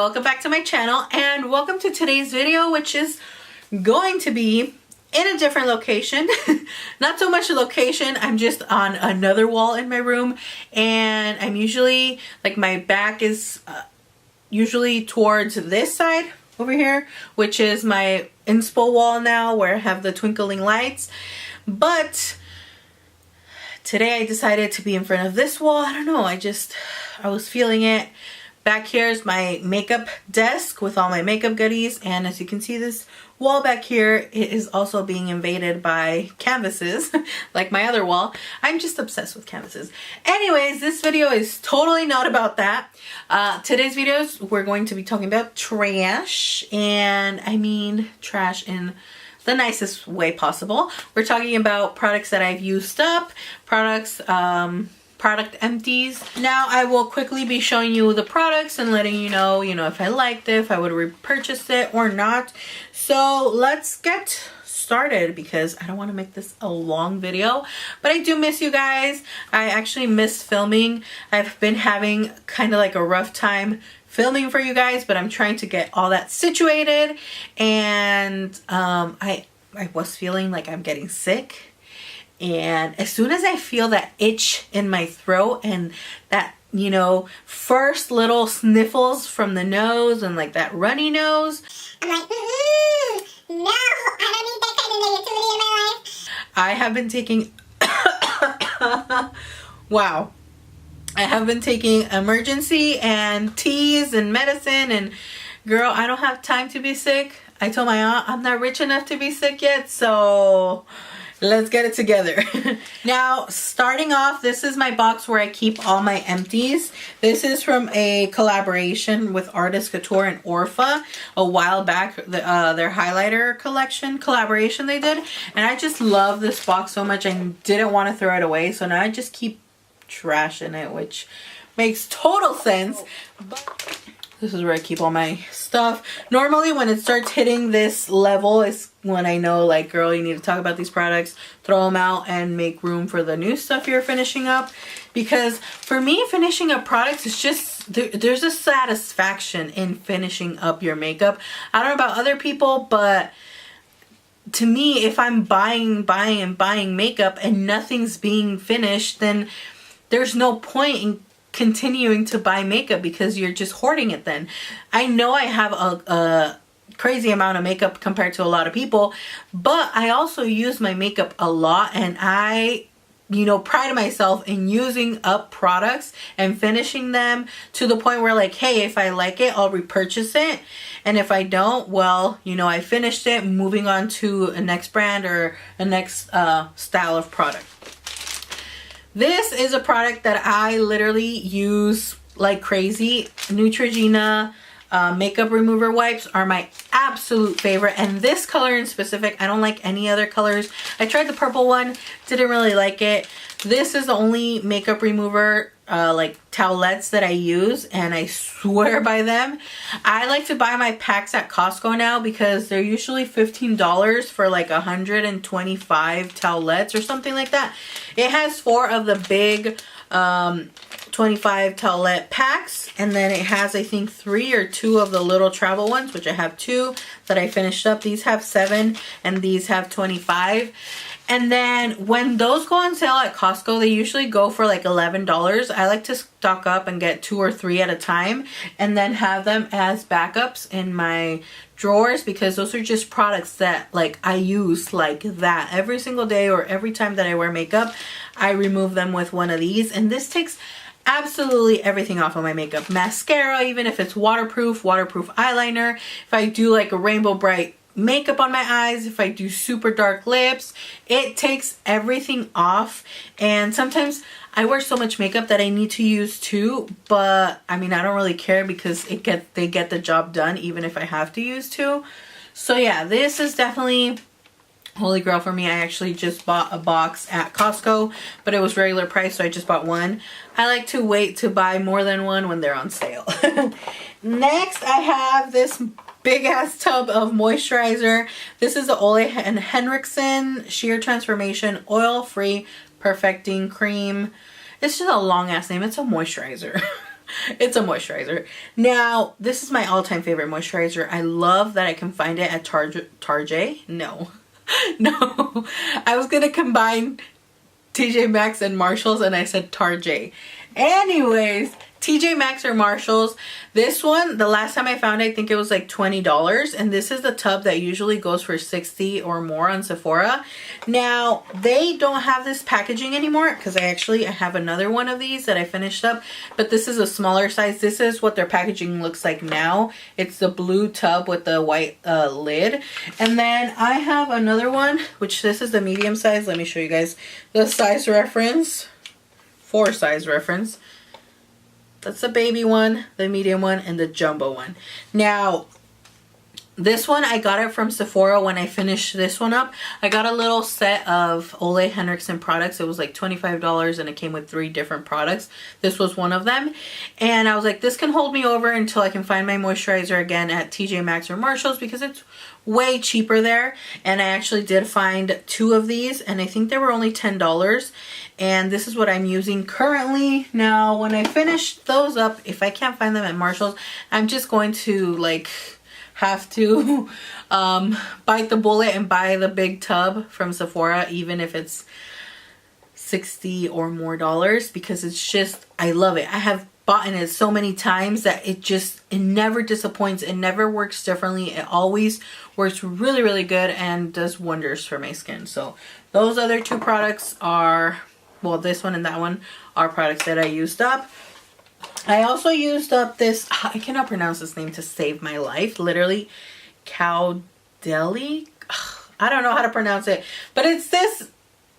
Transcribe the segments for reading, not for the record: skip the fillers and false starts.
welcome back to my channel and welcome to today's video, which is going to be in a different location. Not so much a location, I'm just on another wall in my room, and I'm usually, like, my back is usually towards this side over here, which is my inspo wall now where I have the twinkling lights. But today I decided to be in front of this wall. I don't know, I was feeling it. Back here is my makeup desk with all my makeup goodies, and as you can see, this wall back here, it is also being invaded by canvases like my other wall. I'm just obsessed with canvases. Anyways, this video is totally not about that. Today's videos, we're going to be talking about trash, and I mean trash in the nicest way possible. We're talking about products that I've used up, products, product empties. Now I will quickly be showing you the products and letting you know, if I liked it, if I would repurchase it or not. So let's get started because I don't want to make this a long video, but I do miss you guys. I actually miss filming. I've been having kind of like a rough time filming for you guys, but I'm trying to get all that situated, and I was feeling like I'm getting sick. And as soon as I feel that itch in my throat and that, first little sniffles from the nose and like that runny nose, I'm like, no, I don't need that kind of negativity in my life. I have been taking, wow. I have been taking emergency and teas and medicine, and girl, I don't have time to be sick. I told my aunt I'm not rich enough to be sick yet, so let's get it together. Now, starting off, this is my box where I keep all my empties. This is from a collaboration with Artist Couture and Orpha a while back, their highlighter collaboration they did. And I just love this box so much, I didn't want to throw it away. So now I just keep trash in it, which makes total sense. But this is where I keep all my stuff. Normally when it starts hitting this level is when I know, like, girl, you need to talk about these products, throw them out and make room for the new stuff you're finishing up. Because for me, finishing up products is just, there's a satisfaction in finishing up your makeup. I don't know about other people, but to me, if I'm buying makeup and nothing's being finished, then there's no point in continuing to buy makeup because you're just hoarding it then. I know I have a crazy amount of makeup compared to a lot of people, but I also use my makeup a lot, and I pride myself in using up products and finishing them to the point where, like, hey, if I like it, I'll repurchase it, and if I don't, well, I finished it, moving on to a next brand or a next style of product. This is a product that I literally use like crazy. Neutrogena makeup remover wipes are my absolute favorite, and this color in specific, I don't like any other colors. I tried the purple one, didn't really like it. This is the only makeup remover like towelettes that I use, and I swear by them. I like to buy my packs at Costco now because they're usually $15 for like 125 towelettes or something like that. It has 4 of the big 25 towelette packs, and then it has, I think, 3 or 2 of the little travel ones, which I have 2 that I finished up. These have 7 and these have 25. And then when those go on sale at Costco, they usually go for like $11. I like to stock up and get 2 or 3 at a time and then have them as backups in my drawers, because those are just products that, like, I use like that every single day, or every time that I wear makeup, I remove them with one of these. And this takes absolutely everything off of my makeup. Mascara, even if it's waterproof eyeliner, if I do like a rainbow bright makeup on my eyes, if I do super dark lips, it takes everything off. And sometimes I wear so much makeup that I need to use 2, but I mean, I don't really care because they get the job done even if I have to use 2. So yeah, this is definitely holy grail for me. I actually just bought a box at Costco, but it was regular price, so I just bought 1. I like to wait to buy more than 1 when they're on sale. Next, I have this big ass tub of moisturizer. This is the Ole and Henriksen Sheer Transformation Oil Free Perfecting Cream. It's just a long ass name. It's a moisturizer. It's a moisturizer. Now, this is my all-time favorite moisturizer. I love that I can find it at Target. No. No. I was going to combine TJ Maxx and Marshalls and I said Target. Anyways, TJ Maxx or Marshalls. This one, the last time I found it, I think it was like $20. And this is the tub that usually goes for $60 or more on Sephora. Now, they don't have this packaging anymore because I have another one of these that I finished up. But this is a smaller size. This is what their packaging looks like now. It's the blue tub with the white lid. And then I have another one, which this is the medium size. Let me show you guys the size reference. 4 size reference. That's the baby one, the medium one, and the jumbo one. Now, this one, I got it from Sephora when I finished this one up. I got a little set of Ole Henriksen products. It was like $25 and it came with 3 different products. This was one of them. And I was like, this can hold me over until I can find my moisturizer again at TJ Maxx or Marshalls because it's way cheaper there. And I actually did find 2 of these and I think they were only $10. And this is what I'm using currently. Now, when I finish those up, if I can't find them at Marshalls, I'm just going to like have to bite the bullet and buy the big tub from Sephora, even if it's $60 or more because it's just, I love it. I have bought it so many times that it never disappoints. It never works differently. It always works really, really good and does wonders for my skin. So those other 2 products are, well, this one and that one are products that I used up. I also used up this, I cannot pronounce this name to save my life, literally, Caudalie. I don't know how to pronounce it, but it's this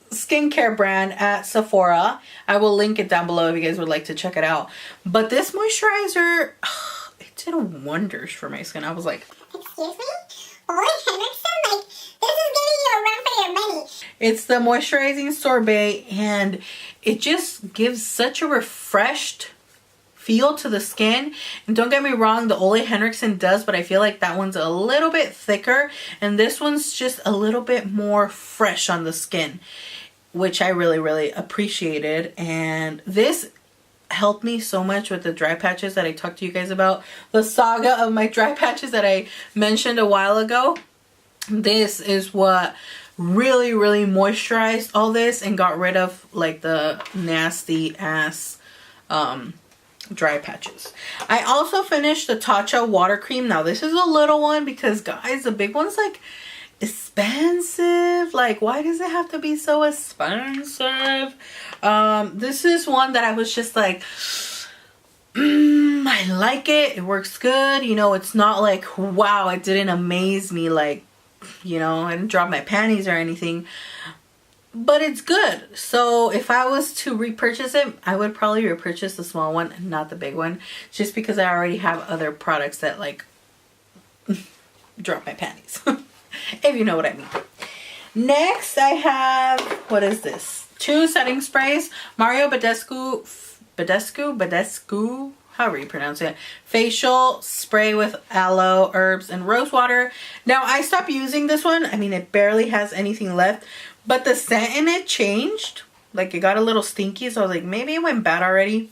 skincare brand at Sephora. I will link it down below if you guys would like to check it out. But this moisturizer, it did wonders for my skin. I was like, excuse me? Ole Henriksen? Like, this is giving you a run for your money. It's the moisturizing sorbet and it just gives such a refreshed feel to the skin. And don't get me wrong, the Ole Henriksen does, but I feel like that one's a little bit thicker and this one's just a little bit more fresh on the skin, which I really, really appreciated. And this helped me so much with the dry patches that I talked to you guys about. The saga of my dry patches that I mentioned a while ago. This is what really, really moisturized all this and got rid of like the nasty ass dry patches. I also finished the Tatcha water cream. Now this is a little one because guys, the big one's like expensive. Like, why does it have to be so expensive? This is one that I was just like, I like it. It works good. You know, it's not like, wow, it didn't amaze me. Like, you know, I didn't drop my panties or anything. But it's good. So if I was to repurchase it, I would probably repurchase the small one and not the big one. Just because I already have other products that like drop my panties. If you know what I mean. Next I have, what is this? 2 setting sprays. Mario Badescu, however you pronounce it. Facial spray with aloe, herbs, and rose water. Now I stopped using this one. I mean, it barely has anything left. But the scent in it changed. Like, it got a little stinky. So I was like, maybe it went bad already.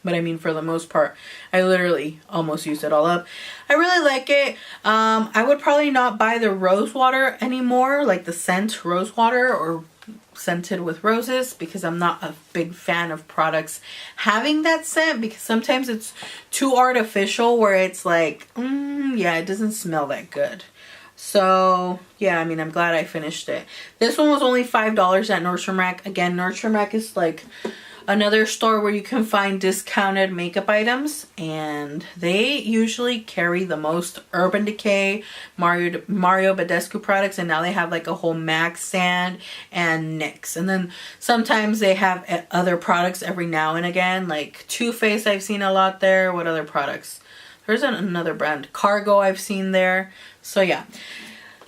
But I mean, for the most part, I literally almost used it all up. I really like it. I would probably not buy the rose water anymore. Like the scent rose water or scented with roses. Because I'm not a big fan of products having that scent. Because sometimes it's too artificial where it's like, yeah, it doesn't smell that good. So, yeah, I mean, I'm glad I finished it. This one was only $5 at Nordstrom Rack. Again, Nordstrom Rack is like another store where you can find discounted makeup items. And they usually carry the most Urban Decay, Mario Badescu products. And now they have like a whole MAC stand and NYX. And then sometimes they have other products every now and again. Like Too Faced I've seen a lot there. What other products? There's another brand. Cargo I've seen there. So yeah.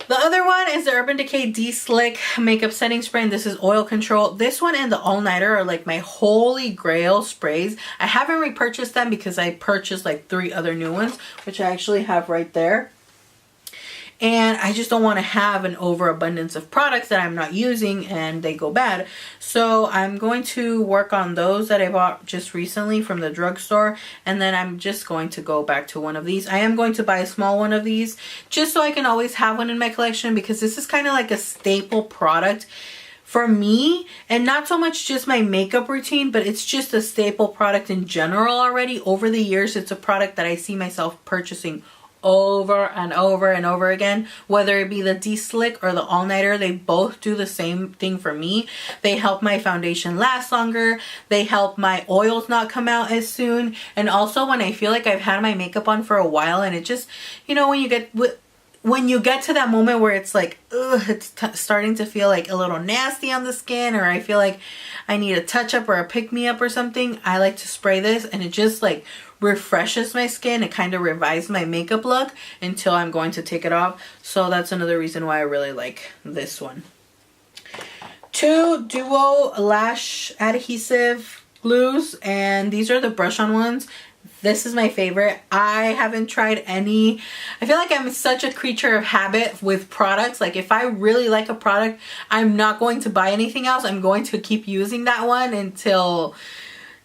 The other one is the Urban Decay De-Slick Makeup Setting Spray. And this is oil control. This one and the All Nighter are like my holy grail sprays. I haven't repurchased them because I purchased like 3 other new ones. Which I actually have right there. and I just don't want to have an overabundance of products that I'm not using and they go bad. So I'm going to work on those that I bought just recently from the drugstore, and then I'm just going to go back to one of these. I am going to buy a small one of these just so I can always have one in my collection, because this is kind of like a staple product for me, and not so much just my makeup routine, but it's just a staple product in general already. Over the years, it's a product that I see myself purchasing over and over and over again, whether it be the De-Slick or the All-Nighter. They both do the same thing for me. They help my foundation last longer. They help my oils not come out as soon. And also when I feel like I've had my makeup on for a while and it just, you know, when you get to that moment where it's like, ugh, it's starting to feel like a little nasty on the skin, or I feel like I need a touch up or a pick me up or something, I like to spray this, and it just like refreshes my skin. It kind of revives my makeup look until I'm going to take it off. So that's another reason why I really like this one. 2 Duo Lash Adhesive Glues, and these are the brush on ones. This is my favorite. I haven't tried any. I feel like I'm such a creature of habit with products. Like if I really like a product, I'm not going to buy anything else. I'm going to keep using that one until,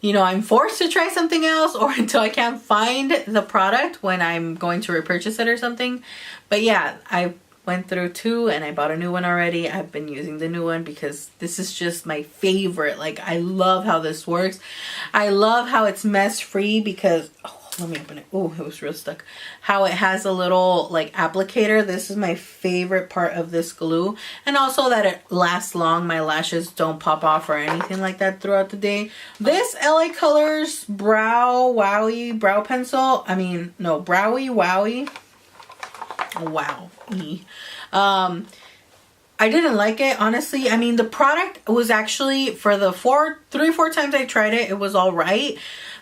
you know, I'm forced to try something else, or until I can't find the product when I'm going to repurchase it or something. But yeah, I went through 2 and I bought a new one already. I've been using the new one because this is just my favorite. Like I love how this works. I love how it's mess free because, oh, let me open it. Oh, it was real stuck. How it has a little like applicator. This is my favorite part of this glue. And also that it lasts long. My lashes don't pop off or anything like that throughout the day. This LA Colors Brow Wowie Brow Pencil. I mean, no, Browy Wowie. Wow. I didn't like it, honestly. I mean, the product was actually, for the 3 or 4 times I tried it, it was all right.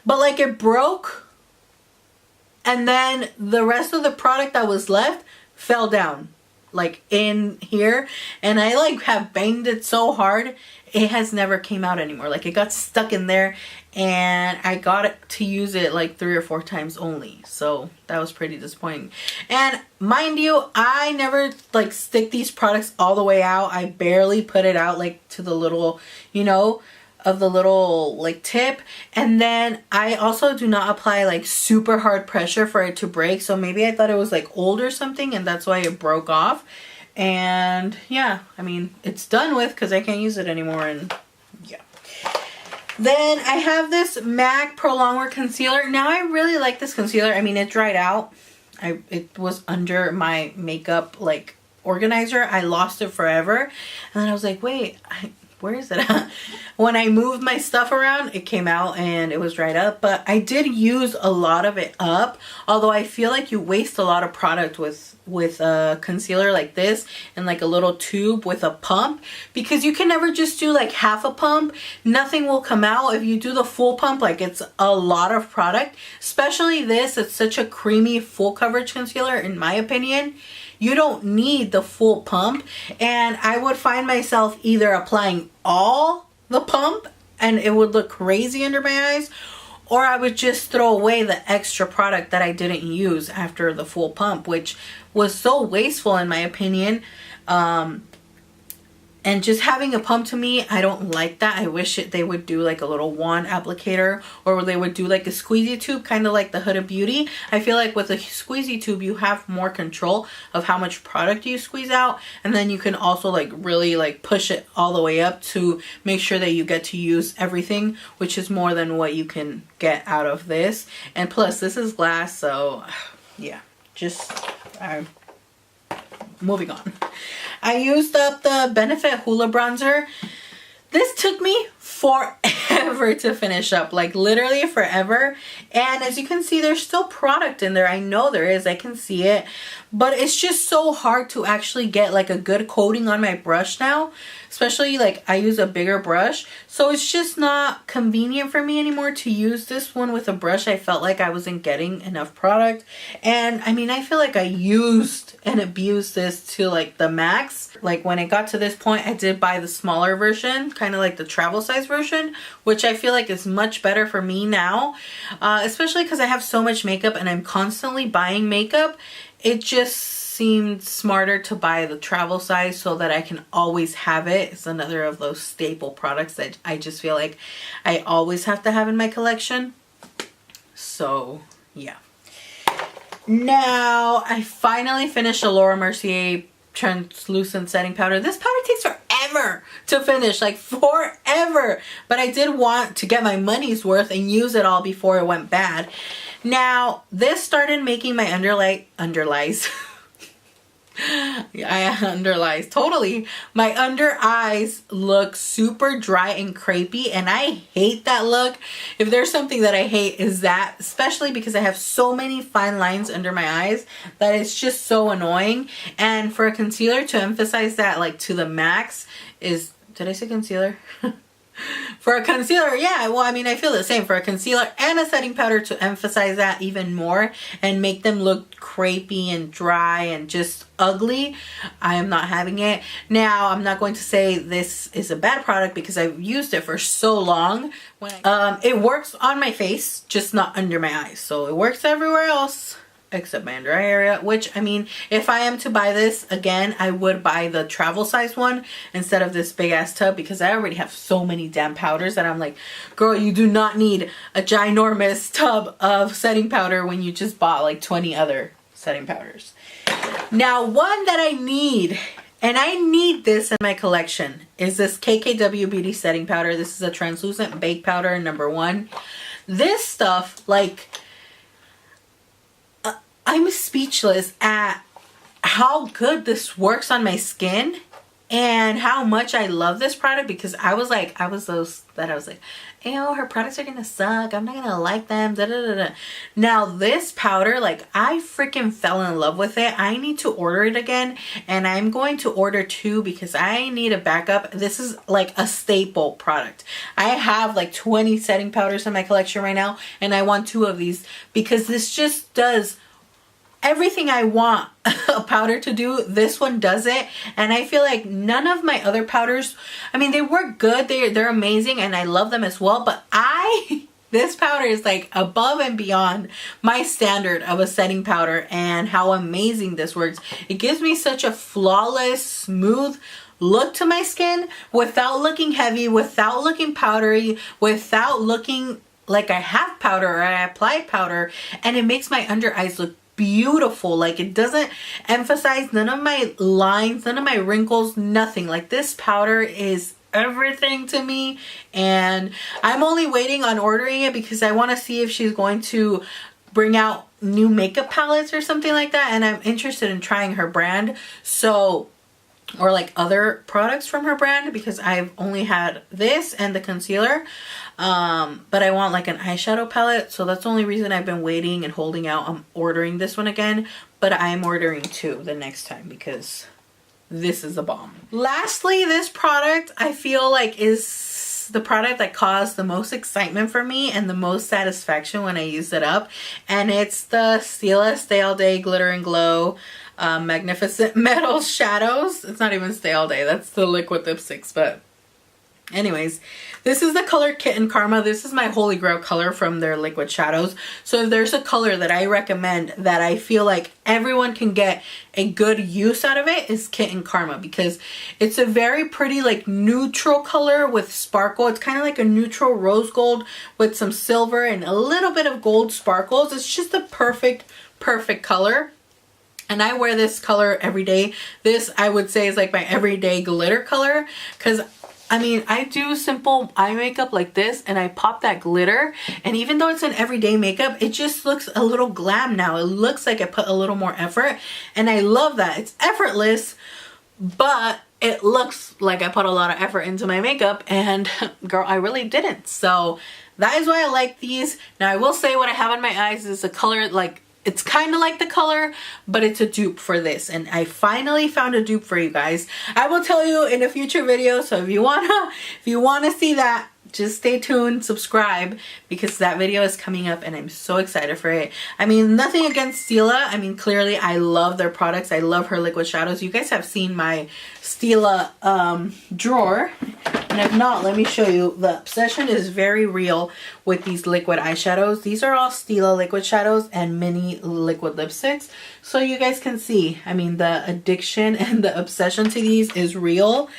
But like it broke, and then the rest of the product that was left fell down like in here, and I like have banged it so hard it has never came out anymore. Like it got stuck in there, and I got it to use it like 3 or 4 times only. So that was pretty disappointing. And mind you, I never like stick these products all the way out. I barely put it out like to the little, you know, of the little like tip. And then I also do not apply like super hard pressure for it to break. So maybe I thought it was like old or something, and that's why it broke off. And yeah, I mean, it's done with because I can't use it anymore, and yeah. Then I have this MAC Pro Longwear Concealer. Now I really like this concealer. I mean, it dried out. It was under my makeup like organizer. I lost it forever. And then I was like, wait, where is it? When I moved my stuff around, it came out and it was dried up. But I did use a lot of it up. Although I feel like you waste a lot of product with a concealer like this, and like a little tube with a pump, because you can never just do like half a pump. Nothing will come out. If you do the full pump, like it's a lot of product. Especially this, it's such a creamy full coverage concealer in my opinion. You don't need the full pump, and I would find myself either applying all the pump and it would look crazy under my eyes, or I would just throw away the extra product that I didn't use after the full pump, which was so wasteful in my opinion. And just having a pump, to me, I don't like that. I wish they would do like a little wand applicator, or they would do like a squeezy tube, kind of like the Huda Beauty. I feel like with a squeezy tube, you have more control of how much product you squeeze out. And then you can also like really like push it all the way up to make sure that you get to use everything, which is more than what you can get out of this. And plus, this is glass, so yeah, just moving on. I used up the Benefit Hoola Bronzer. This took me forever to finish up, like literally forever. And as you can see, there's still product in there. I know there is, I can see it, but it's just so hard to actually get like a good coating on my brush now, especially like I use a bigger brush. So it's just not convenient for me anymore to use this one with a brush. I felt like I wasn't getting enough product. And I mean, I feel like I used and abused this to like the max. Like when it got to this point, I did buy the smaller version, kind of like the travel size version, which I feel like is much better for me now, especially because I have so much makeup and I'm constantly buying makeup. It just seemed smarter to buy the travel size so that I can always have it. It's another of those staple products that I just feel like I always have to have in my collection. So yeah. Now I finally finished the Laura Mercier translucent setting powder. This powder takes forever to finish, like forever, but I did want to get my money's worth and use it all before it went bad. Now this started making my underlies totally. My under eyes look super dry and crepey, and I hate that look. If there's something that I hate, is that, especially because I have so many fine lines under my eyes that it's just so annoying. And for a concealer to emphasize that like to the max is, did I say concealer? For a concealer, yeah, well, I mean, I feel the same. For a concealer and a setting powder to emphasize that even more and make them look crepey and dry and just ugly, I am not having it. Now, I'm not going to say this is a bad product because I've used it for so long. It works on my face, just not under my eyes. So it works everywhere else except my under eye area, which, I mean, if I am to buy this again, I would buy the travel size one instead of this big ass tub, because I already have so many damn powders that I'm like, girl, you do not need a ginormous tub of setting powder when you just bought like 20 other setting powders. Now, one that I need, and I need this in my collection, is this KKW Beauty setting powder. This is a translucent bake powder, #1. This stuff, like, I'm speechless at how good this works on my skin and how much I love this product, because I was like, ew, her products are gonna suck, I'm not gonna like them, da da da da. Now this powder, like, I freaking fell in love with it. I need to order it again, and I'm going to order 2 because I need a backup. This is like a staple product. I have like 20 setting powders in my collection right now, and I want 2 of these because this just does everything I want a powder to do. This one does it, and I feel like none of my other powders, I mean, they work good, they're amazing, and I love them as well, but this powder is like above and beyond my standard of a setting powder and how amazing this works. It gives me such a flawless, smooth look to my skin without looking heavy, without looking powdery, without looking like I have powder or I applied powder, and it makes my under eyes look beautiful. Like, it doesn't emphasize none of my lines, none of my wrinkles, nothing. Like, this powder is everything to me, and I'm only waiting on ordering it because I want to see if she's going to bring out new makeup palettes or something like that, and I'm interested in trying her brand, so, or like other products from her brand, because I've only had this and the concealer. But I want like an eyeshadow palette, so that's the only reason I've been waiting and holding out. I'm ordering this one again, but I am ordering 2 the next time because this is a bomb. Lastly, this product I feel like is the product that caused the most excitement for me and the most satisfaction when I use it up, and it's the Stila Stay All Day Glitter and Glow Magnificent Metal Shadows. It's not even Stay All Day, that's the liquid lipsticks, but anyways, this is the color Kitten Karma. This is my holy grail color from their liquid shadows. So if there's a color that I recommend that I feel like everyone can get a good use out of it, is Kitten Karma, because it's a very pretty like neutral color with sparkle. It's kind of like a neutral rose gold with some silver and a little bit of gold sparkles. It's just a perfect color. And I wear this color every day. This, I would say, is like my everyday glitter color, because I mean, I do simple eye makeup like this and I pop that glitter, and even though it's an everyday makeup, it just looks a little glam now. It looks like I put a little more effort, and I love that. It's effortless, but it looks like I put a lot of effort into my makeup, and girl, I really didn't. So that is why I like these. Now I will say what I have on my eyes is a color like, it's kind of like the color, but it's a dupe for this, and I finally found a dupe for you guys. I will tell you in a future video, so if you wanna see that, just stay tuned, subscribe, because that video is coming up and I'm so excited for it. I mean, nothing against Stila. I mean, clearly I love their products. I love her liquid shadows. You guys have seen my Stila drawer. And if not, let me show you. The obsession is very real with these liquid eyeshadows. These are all Stila liquid shadows and mini liquid lipsticks. So you guys can see, I mean, the addiction and the obsession to these is real.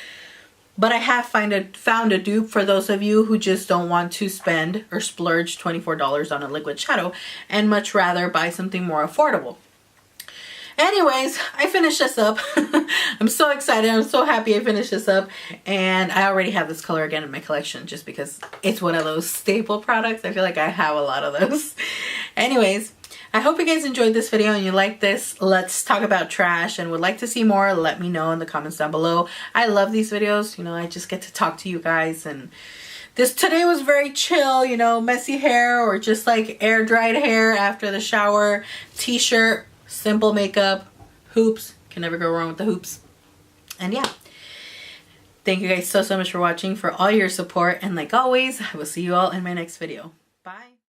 But I have found a dupe for those of you who just don't want to spend or splurge $24 on a liquid shadow and much rather buy something more affordable. Anyways, I finished this up. I'm so excited. I'm so happy I finished this up. And I already have this color again in my collection just because it's one of those staple products. I feel like I have a lot of those. Anyways, I hope you guys enjoyed this video and you like this Let's Talk About Trash and would like to see more. Let me know in the comments down below. I love these videos. You know, I just get to talk to you guys. And today was very chill, you know, messy hair or just like air dried hair after the shower, t-shirt, simple makeup, hoops. Can never go wrong with the hoops. And yeah. Thank you guys so much for watching, for all your support. And like always, I will see you all in my next video. Bye.